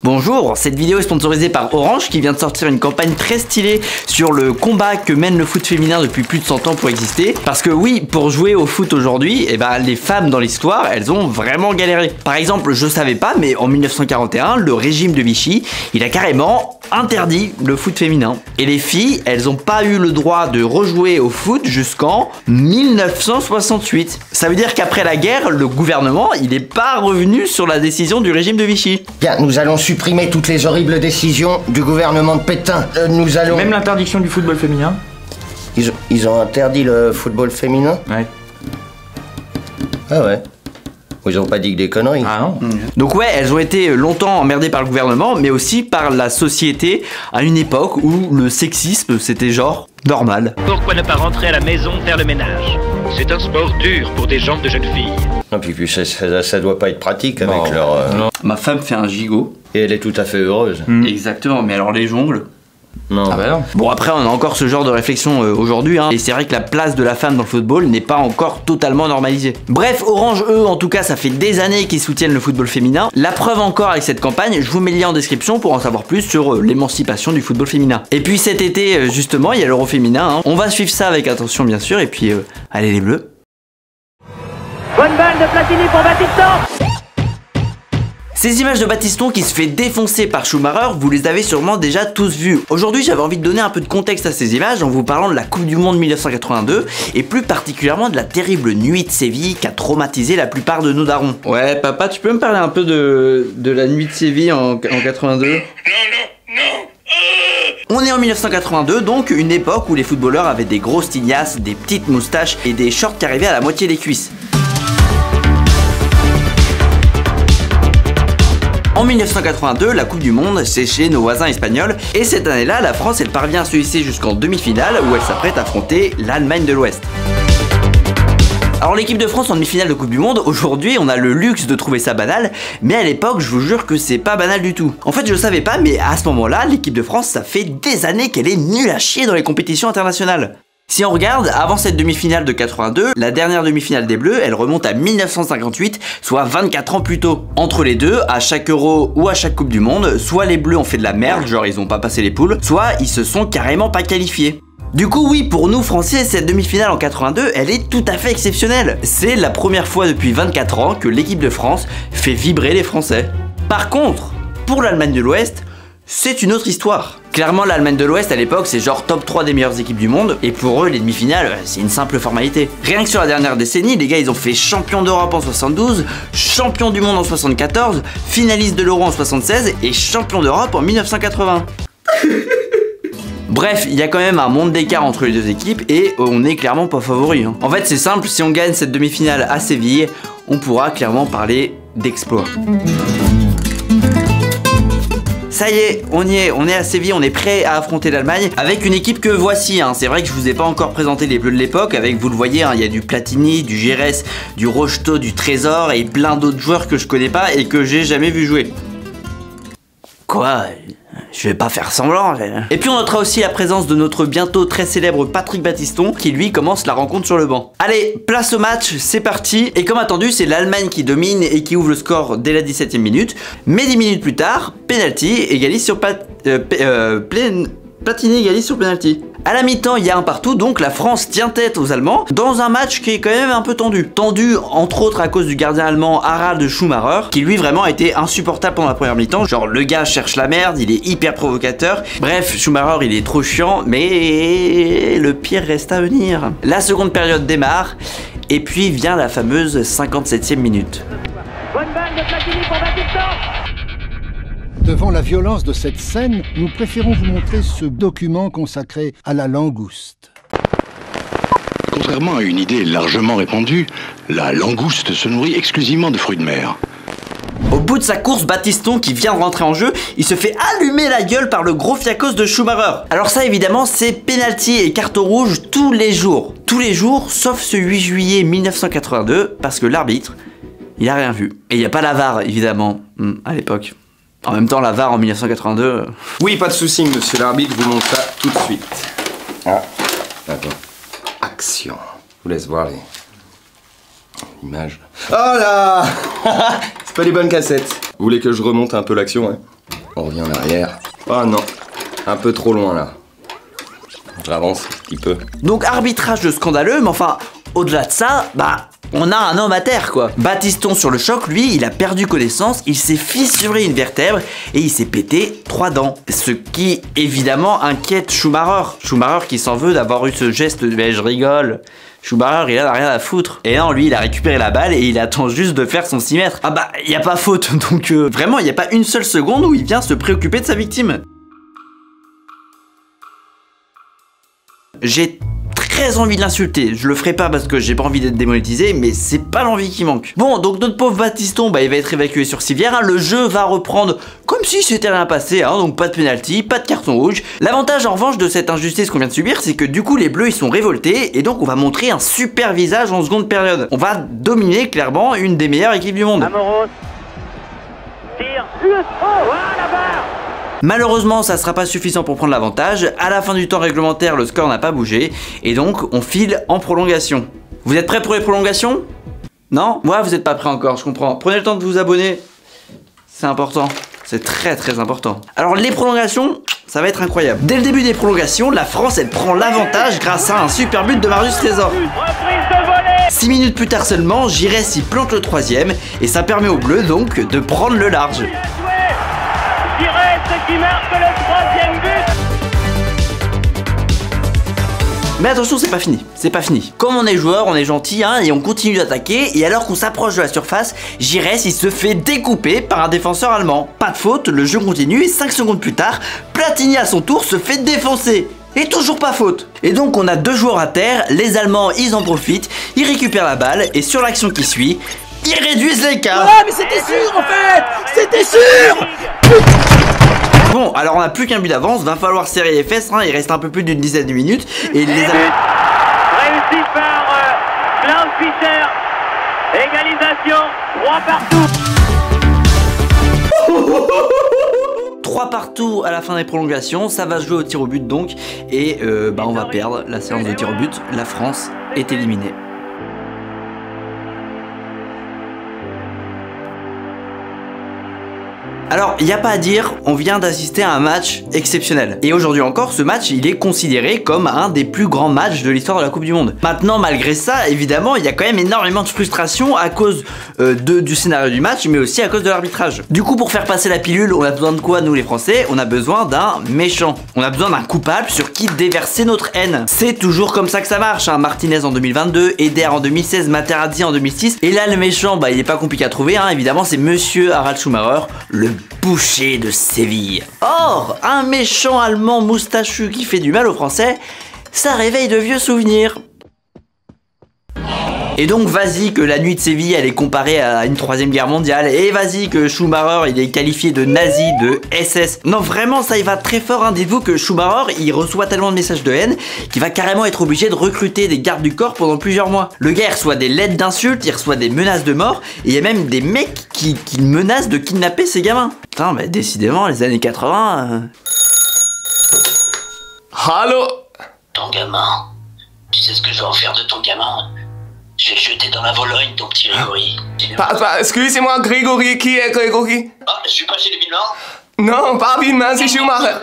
Bonjour, cette vidéo est sponsorisée par Orange qui vient de sortir une campagne très stylée sur le combat que mène le foot féminin depuis plus de 100 ans pour exister. Parce que oui, pour jouer au foot aujourd'hui, les femmes dans l'histoire, elles ont vraiment galéré. Par exemple, je savais pas, mais en 1941, le régime de Vichy, il a carrément interdit le foot féminin. Et les filles, elles ont pas eu le droit de rejouer au foot jusqu'en 1968. Ça veut dire qu'après la guerre, le gouvernement, il n'est pas revenu sur la décision du régime de Vichy. Bien, nous allons supprimer toutes les horribles décisions du gouvernement de Pétain. Nous allons... Même l'interdiction du football féminin. Ils ont interdit le football féminin? Ouais. Ah ouais. Ils ont pas dit que des conneries. Ah non. Donc ouais, elles ont été longtemps emmerdées par le gouvernement, mais aussi par la société à une époque où le sexisme, c'était genre normal. Pourquoi ne pas rentrer à la maison faire le ménage? C'est un sport dur pour des jambes de jeunes filles. Non, puis ça doit pas être pratique avec leur... Non. Ma femme fait un gigot. Et elle est tout à fait heureuse. Exactement, mais alors les jongles... Non. Ah bah non. Bon, après on a encore ce genre de réflexion aujourd'hui, hein, et c'est vrai que la place de la femme dans le football n'est pas encore totalement normalisée. Bref, Orange, eux, en tout cas, ça fait des années qu'ils soutiennent le football féminin. La preuve encore avec cette campagne, je vous mets le lien en description pour en savoir plus sur l'émancipation du football féminin. Et puis cet été, justement, il y a l'Euro féminin, hein. On va suivre ça avec attention, bien sûr, et puis, allez les bleus. Bonne balle de Platini pour Battiston. Ces images de Battiston qui se fait défoncer par Schumacher, vous les avez sûrement déjà tous vues. Aujourd'hui, j'avais envie de donner un peu de contexte à ces images en vous parlant de la Coupe du Monde 1982 et plus particulièrement de la terrible nuit de Séville qui a traumatisé la plupart de nos darons. Ouais, papa, tu peux me parler un peu de la nuit de Séville en 82 ? On est en 1982, donc une époque où les footballeurs avaient des grosses tignasses, des petites moustaches et des shorts qui arrivaient à la moitié des cuisses. En 1982, la Coupe du Monde, c'est chez nos voisins espagnols, et cette année-là, la France, elle parvient à se hisser jusqu'en demi-finale où elle s'apprête à affronter l'Allemagne de l'Ouest. Alors l'équipe de France en demi-finale de Coupe du Monde, aujourd'hui on a le luxe de trouver ça banal, mais à l'époque je vous jure que c'est pas banal du tout. En fait je savais pas, mais à ce moment-là, l'équipe de France, ça fait des années qu'elle est nulle à chier dans les compétitions internationales. Si on regarde, avant cette demi-finale de 82, la dernière demi-finale des Bleus, elle remonte à 1958, soit 24 ans plus tôt. Entre les deux, à chaque Euro ou à chaque Coupe du Monde, soit les Bleus ont fait de la merde, genre ils ont pas passé les poules, soit ils se sont carrément pas qualifiés. Du coup oui, pour nous Français, cette demi-finale en 82, elle est tout à fait exceptionnelle. C'est la première fois depuis 24 ans que l'équipe de France fait vibrer les Français. Par contre, pour l'Allemagne de l'Ouest, c'est une autre histoire. Clairement, l'Allemagne de l'Ouest à l'époque, c'est genre top 3 des meilleures équipes du monde, et pour eux, les demi-finales, c'est une simple formalité. Rien que sur la dernière décennie, les gars, ils ont fait champion d'Europe en 72, champion du monde en 74, finaliste de l'Euro en 76 et champion d'Europe en 1980. Bref, il y a quand même un monde d'écart entre les deux équipes et on n'est clairement pas favori. Hein. En fait, c'est simple, si on gagne cette demi-finale à Séville, on pourra clairement parler d'exploit. Ça y est, on est à Séville, on est prêt à affronter l'Allemagne avec une équipe que voici. Hein. C'est vrai que je vous ai pas encore présenté les Bleus de l'époque, avec, vous le voyez, hein, il y a du Platini, du Giresse, du Rocheteau, du Trésor et plein d'autres joueurs que je connais pas et que j'ai jamais vu jouer. Quoi ? Je vais pas faire semblant. Et puis on notera aussi la présence de notre bientôt très célèbre Patrick Battiston qui lui commence la rencontre sur le banc. Allez, place au match, c'est parti. Et comme attendu, c'est l'Allemagne qui domine et qui ouvre le score dès la 17e minute. Mais 10 minutes plus tard, penalty égalise sur Platini égalise sur penalty. À la mi-temps, il y a un partout, donc la France tient tête aux Allemands dans un match qui est quand même un peu tendu. Tendu, entre autres, à cause du gardien allemand Harald Schumacher, qui lui vraiment a été insupportable pendant la première mi-temps. Genre, le gars cherche la merde, il est hyper provocateur. Bref, Schumacher, il est trop chiant, mais le pire reste à venir. La seconde période démarre, et puis vient la fameuse 57e minute. Bonne balle de Platini pour Battiston. Devant la violence de cette scène, nous préférons vous montrer ce document consacré à la langouste. Contrairement à une idée largement répandue, la langouste se nourrit exclusivement de fruits de mer. Au bout de sa course, Battiston, qui vient de rentrer en jeu, il se fait allumer la gueule par le gros fiacos de Schumacher. Alors ça, évidemment, c'est penalty et carton rouge tous les jours. Tous les jours, sauf ce 8 juillet 1982, parce que l'arbitre, il a rien vu. Et il n'y a pas la VAR, évidemment, à l'époque. En même temps, la VAR en 1982... Oui, pas de soucis, monsieur l'arbitre, vous montre ça tout de suite. Ah, attends. Action. Je vous laisse voir l'image. Oh là c'est pas les bonnes cassettes. Vous voulez que je remonte un peu l'action, hein? On revient en arrière. Oh non, un peu trop loin là. J'avance un petit peu. Donc arbitrage scandaleux, mais enfin, au-delà de ça, bah, on a un homme à terre quoi. Battiston sur le choc, lui, il a perdu connaissance, il s'est fissuré une vertèbre et il s'est pété 3 dents. Ce qui évidemment inquiète Schumacher. Schumacher qui s'en veut d'avoir eu ce geste de je rigole. Schumacher, il a rien à foutre. Et non, lui, il a récupéré la balle et il attend juste de faire son 6 mètres. Ah bah, il n'y a pas faute, donc vraiment, il n'y a pas une seule seconde où il vient se préoccuper de sa victime. J'ai très envie de l'insulter, je le ferai pas parce que j'ai pas envie d'être démonétisé, mais c'est pas l'envie qui manque. Bon, donc notre pauvre Battiston, bah il va être évacué sur civière, hein. Le jeu va reprendre comme si c'était rien passé, hein. Donc pas de penalty, pas de carton rouge. L'avantage en revanche de cette injustice qu'on vient de subir, c'est que du coup les bleus ils sont révoltés, et donc on va montrer un super visage en seconde période. On va dominer clairement une des meilleures équipes du monde. Amoros. Tire. Oh, voilà la barre. Malheureusement, ça sera pas suffisant pour prendre l'avantage. À la fin du temps réglementaire, le score n'a pas bougé. Et donc, on file en prolongation. Vous êtes prêts pour les prolongations? Non? Moi, vous êtes pas prêts encore, je comprends. Prenez le temps de vous abonner. C'est important. C'est très très important. Alors, les prolongations, ça va être incroyable. Dès le début des prolongations, la France, elle prend l'avantage grâce à un super but de Marius Trésor. 6 minutes plus tard seulement, Giresse y plante le 3e. Et ça permet aux Bleus, donc, de prendre le large. Qui marque le 3e but. Mais attention, c'est pas fini, c'est pas fini. Comme on est joueur, on est gentil, hein, et on continue d'attaquer, et alors qu'on s'approche de la surface, Giresse il se fait découper par un défenseur allemand. Pas de faute, le jeu continue, et 5 secondes plus tard, Platini à son tour se fait défoncer. Et toujours pas faute. Et donc on a 2 joueurs à terre, les Allemands ils en profitent, ils récupèrent la balle, et sur l'action qui suit, ils réduisent l'écart. Ah mais c'était sûr en fait. C'était sûr. Bon, alors on n'a plus qu'un but d'avance, va falloir serrer les fesses, hein, il reste un peu plus d'une dizaine de minutes et les réussi par Klaus Fischer. Égalisation, 3 partout. 3 partout à la fin des prolongations, ça va se jouer au tir au but donc, et bah on va perdre la séance de tir au but, la France est éliminée. Alors, il n'y a pas à dire, on vient d'assister à un match exceptionnel. Et aujourd'hui encore, ce match, il est considéré comme un des plus grands matchs de l'histoire de la Coupe du Monde. Maintenant, malgré ça, évidemment, il y a quand même énormément de frustration à cause du scénario du match, mais aussi à cause de l'arbitrage. Du coup, pour faire passer la pilule, on a besoin de quoi, nous les Français? On a besoin d'un méchant. On a besoin d'un coupable sur qui déverser notre haine. C'est toujours comme ça que ça marche, hein. Martinez en 2022, Eder en 2016, Materazzi en 2006. Et là, le méchant, bah, il est pas compliqué à trouver, hein. Évidemment, c'est Monsieur Harald Schumacher, le boucher de Séville. Or, un méchant allemand moustachu qui fait du mal aux Français, ça réveille de vieux souvenirs. Et donc vas-y que la nuit de Séville elle est comparée à une 3e guerre mondiale, et vas-y que Schumacher il est qualifié de nazi, de SS. Non vraiment ça il va très fort, hein. Dites-vous que Schumacher il reçoit tellement de messages de haine qu'il va carrément être obligé de recruter des gardes du corps pendant plusieurs mois. Le gars il reçoit des lettres d'insultes, il reçoit des menaces de mort, et il y a même des mecs qui menacent de kidnapper ses gamins. Putain bah décidément les années 80... Allô? Ton gamin, tu sais ce que je vais en faire de ton gamin? Je vais le jeter dans la Vologne, ton petit Grégory. Excusez-moi, Grégory, qui est Grégory? Ah, je suis pas chez les Villemin? Non, pas Villemin, c'est Schumacher.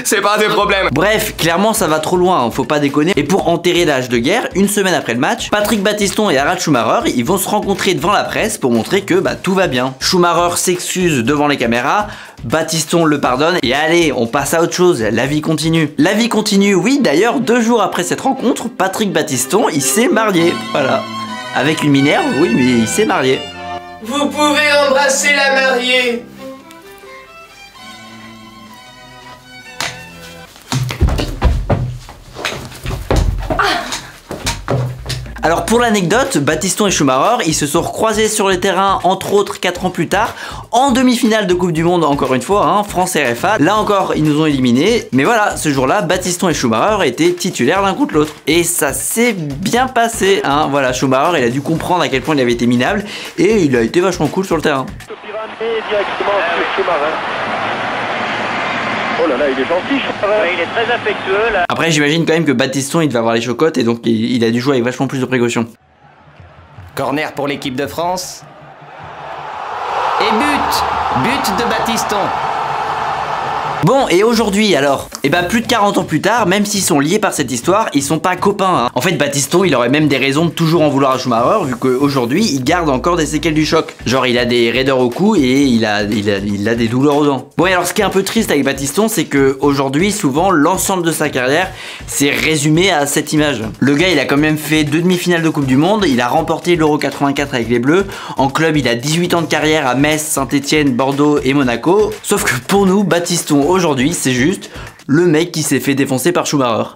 C'est pas de problème. Bref, clairement ça va trop loin, hein, faut pas déconner. Et pour enterrer l'âge de guerre, une semaine après le match, Patrick Battiston et Harald Schumacher, ils vont se rencontrer devant la presse pour montrer que bah, tout va bien. Schumacher s'excuse devant les caméras, Battiston le pardonne, et allez, on passe à autre chose, la vie continue. La vie continue, oui, d'ailleurs, 2 jours après cette rencontre, Patrick Battiston, il s'est marié, voilà. Avec une Minerve, oui, mais il s'est marié. Vous pouvez embrasser la mariée. Alors pour l'anecdote, Battiston et Schumacher, ils se sont recroisés sur les terrains entre autres 4 ans plus tard, en demi-finale de Coupe du Monde encore une fois, hein, France-RFA. Là encore, ils nous ont éliminés, mais voilà, ce jour-là, Battiston et Schumacher étaient titulaires l'un contre l'autre. Et ça s'est bien passé, hein, voilà, Schumacher, il a dû comprendre à quel point il avait été minable, et il a été vachement cool sur le terrain. Oh là là, il est gentil, ouais, il est très affectueux là. Après, j'imagine quand même que Battiston il devait avoir les chocottes et donc il a dû jouer avec vachement plus de précaution. Corner pour l'équipe de France. Et but de Battiston. Bon, et aujourd'hui alors? Et bah plus de 40 ans plus tard, même s'ils sont liés par cette histoire, ils sont pas copains hein. En fait Battiston il aurait même des raisons de toujours en vouloir à Schumacher, vu qu'aujourd'hui il garde encore des séquelles du choc. Genre il a des raideurs au cou et il a des douleurs aux dents. Bon et alors ce qui est un peu triste avec Battiston, c'est que aujourd'hui souvent l'ensemble de sa carrière c'est résumé à cette image. Le gars il a quand même fait 2 demi-finales de Coupe du Monde, il a remporté l'Euro 84 avec les Bleus, en club il a 18 ans de carrière à Metz, Saint-Etienne, Bordeaux et Monaco. Sauf que pour nous Battiston aujourd'hui c'est juste le mec qui s'est fait défoncer par Schumacher.